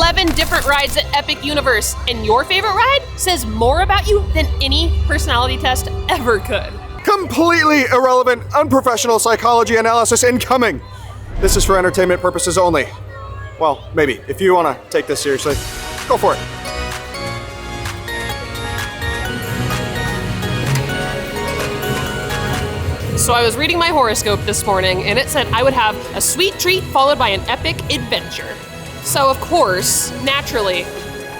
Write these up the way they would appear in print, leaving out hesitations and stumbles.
11 different rides at Epic Universe, and your favorite ride says more about you than any personality test ever could. Completely irrelevant, unprofessional psychology analysis incoming. This is for entertainment purposes only. Well, maybe. If you want to take this seriously, go for it. So I was reading my horoscope this morning, and it said I would have a sweet treat followed by an epic adventure. So of course, naturally,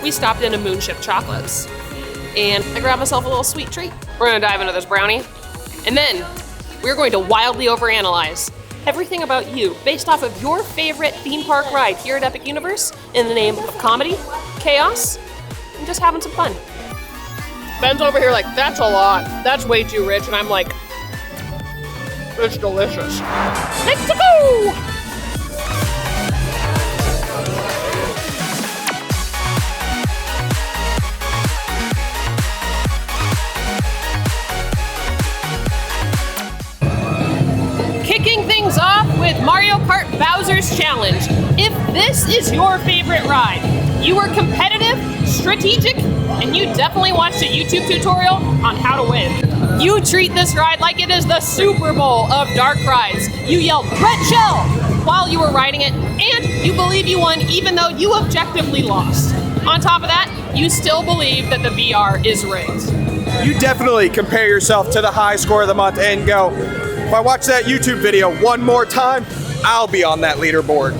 we stopped into Moonship Chocolates. And I grabbed myself a little sweet treat. We're gonna dive into this brownie. And then we're going to wildly overanalyze everything about you based off of your favorite theme park ride here at Epic Universe in the name of comedy, chaos, and just having some fun. Ben's over here like, that's a lot. That's way too rich. And I'm like, it's delicious. Let's go! Kicking things off with Mario Kart Bowser's Challenge. If this is your favorite ride, you are competitive, strategic, and you definitely watched a YouTube tutorial on how to win. You treat this ride like it is the Super Bowl of dark rides. You yell, "Red Shell!" while you were riding it, and you believe you won even though you objectively lost. On top of that, you still believe that the VR is rigged. You definitely compare yourself to the high score of the month and go, if I watch that YouTube video one more time, I'll be on that leaderboard.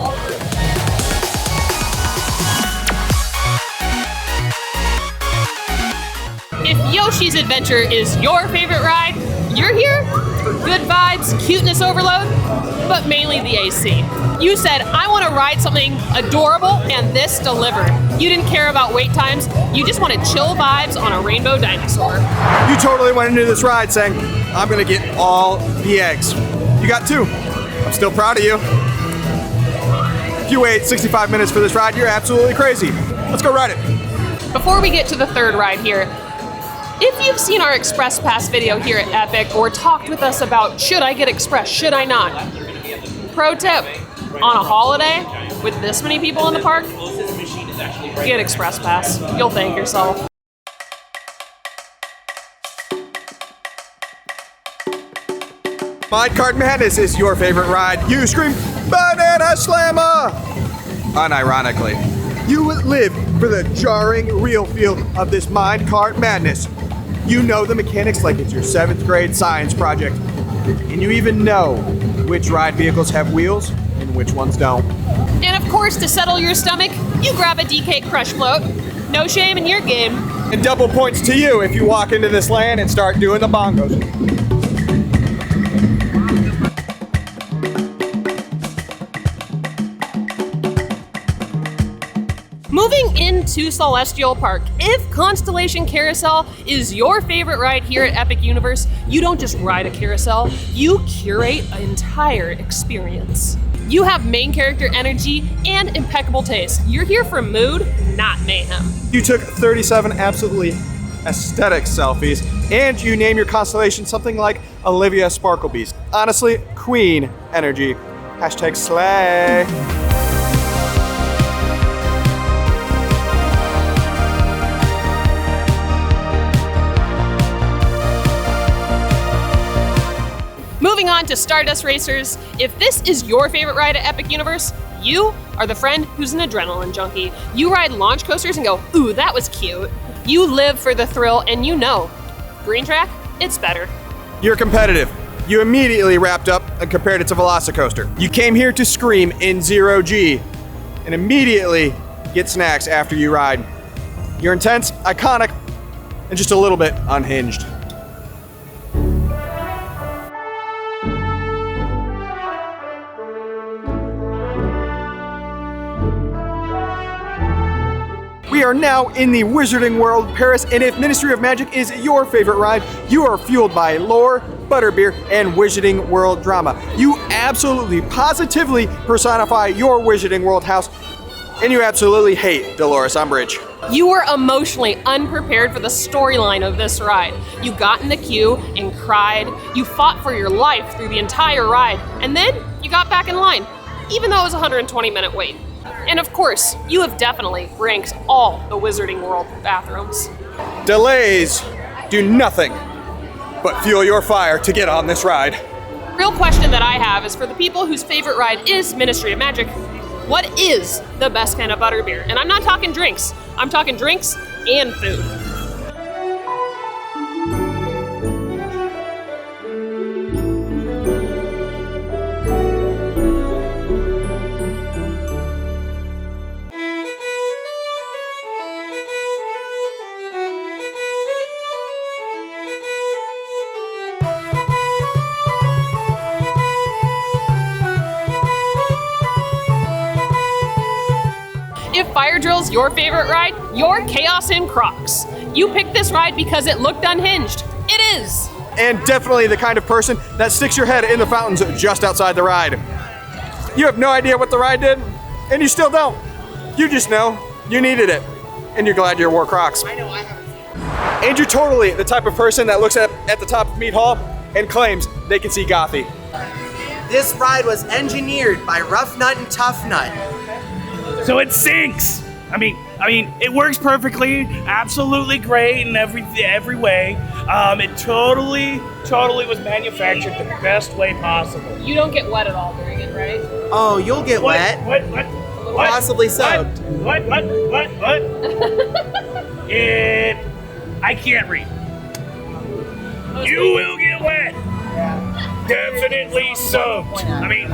If Yoshi's Adventure is your favorite ride, you're here for good vibes, cuteness overload, but mainly the AC. You said, I want to ride something adorable, and this delivered. You didn't care about wait times, you just wanted chill vibes on a rainbow dinosaur. You totally went into this ride saying, I'm gonna get all the eggs. You got 2. I'm still proud of you. If you wait 65 minutes for this ride, you're absolutely crazy. Let's go ride it. Before we get to the third ride here, if you've seen our Express Pass video here at Epic or talked with us about should I get Express, should I not? Pro tip, on a holiday with this many people in the park, get Express Pass. You'll thank yourself. Minecart Madness is your favorite ride. You scream, Banana Slammer! Unironically. You live for the jarring real feel of this Minecart Madness. You know the mechanics like it's your 7th grade science project. And you even know which ride vehicles have wheels and which ones don't. And of course, to settle your stomach, you grab a DK Crush Float. No shame in your game. And double points to you if you walk into this land and start doing the bongos. Moving into Celestial Park, if Constellation Carousel is your favorite ride here at Epic Universe, you don't just ride a carousel, you curate an entire experience. You have main character energy and impeccable taste. You're here for mood, not mayhem. You took 37 absolutely aesthetic selfies, and you name your constellation something like Olivia Sparklebeast. Honestly, queen energy. Hashtag slay. Moving on to Stardust Racers, if this is your favorite ride at Epic Universe, you are the friend who's an adrenaline junkie. You ride launch coasters and go, ooh, that was cute. You live for the thrill, and you know, green track, it's better. You're competitive. You immediately wrapped up and compared it to Velocicoaster. You came here to scream in 0G and immediately get snacks after you ride. You're intense, iconic, and just a little bit unhinged. We are now in the Wizarding World Paris, and if Ministry of Magic is your favorite ride, you are fueled by lore, butterbeer, and Wizarding World drama. You absolutely, positively personify your Wizarding World house, and you absolutely hate Dolores Umbridge. You were emotionally unprepared for the storyline of this ride. You got in the queue and cried. You fought for your life through the entire ride, and then you got back in line, even though it was a 120-minute wait. And of course, you have definitely ranked all the Wizarding World bathrooms. Delays do nothing but fuel your fire to get on this ride. Real question that I have is for the people whose favorite ride is Ministry of Magic, what is the best kind of butterbeer? And I'm not talking drinks, I'm talking drinks and food. If Fire Drill's your favorite ride, you're Chaos in Crocs. You picked this ride because it looked unhinged. It is. And definitely the kind of person that sticks your head in the fountains just outside the ride. You have no idea what the ride did, and you still don't. You just know you needed it, and you're glad you wore Crocs. I know, I haven't seen it. And you're totally the type of person that looks at the top of Meat Hall and claims they can see Gothy. This ride was engineered by Rough Nut and Tough Nut. So it sinks. I mean, it works perfectly, absolutely great in every way. It totally was manufactured the best way possible. You don't get wet at all during it, right? Oh, you'll get wet. What? Possibly soaked. What? I can't read. You will get wet. Definitely soaked. I mean,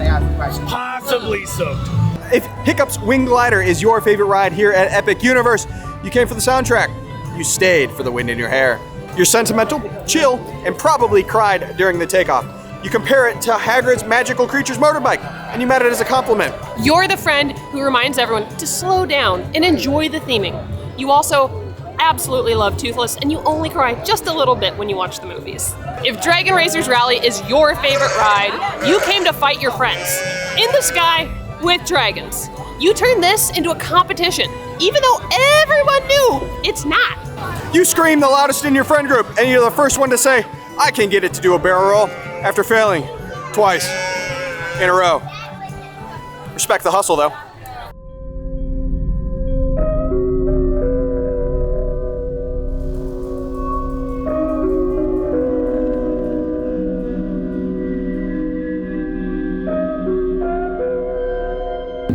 possibly soaked. If Hiccup's Wing Glider is your favorite ride here at Epic Universe, you came for the soundtrack. You stayed for the wind in your hair. You're sentimental, chill, and probably cried during the takeoff. You compare it to Hagrid's magical creature's motorbike, and you meant it as a compliment. You're the friend who reminds everyone to slow down and enjoy the theming. You also absolutely love Toothless, and you only cry just a little bit when you watch the movies. If Dragon Racers Rally is your favorite ride, you came to fight your friends in the sky with dragons. You turned this into a competition, even though everyone knew it's not. You scream the loudest in your friend group, and you're the first one to say, I can get it to do a barrel roll, after failing twice in a row. Respect the hustle, though.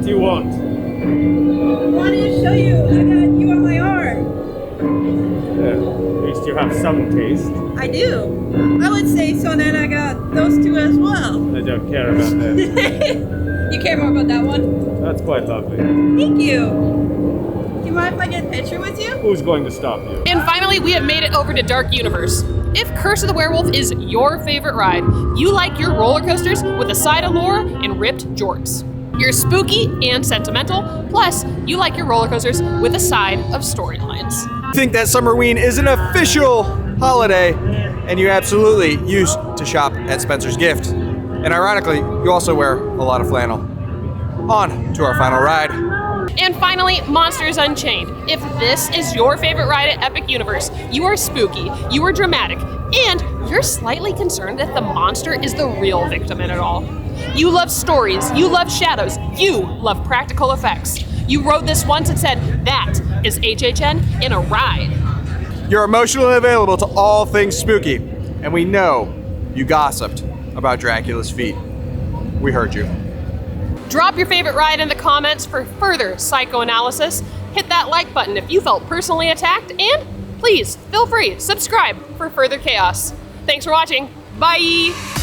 You won't. I wanted to show you. I got you on my arm. At least you have some taste. I do. I would say so, and then I got those two as well. I don't care about that. You care more about that one? That's quite lovely. Thank you. Do you mind if I get a picture with you? Who's going to stop you? And finally, we have made it over to Dark Universe. If Curse of the Werewolf is your favorite ride, you like your roller coasters with a side of lore and ripped jorts. You're spooky and sentimental, plus you like your roller coasters with a side of storylines. Think that Summerween is an official holiday, and you absolutely used to shop at Spencer's Gift. And ironically, you also wear a lot of flannel. On to our final ride. And finally, Monsters Unchained. If this is your favorite ride at Epic Universe, you are spooky, you are dramatic, and you're slightly concerned that the monster is the real victim in it all. You love stories, you love shadows, you love practical effects. You wrote this once and said, that is HHN in a ride. You're emotionally available to all things spooky, and we know you gossiped about Dracula's feet. We heard you. Drop your favorite ride in the comments for further psychoanalysis. Hit that like button if you felt personally attacked, and please feel free, subscribe for further chaos. Thanks for watching. Bye!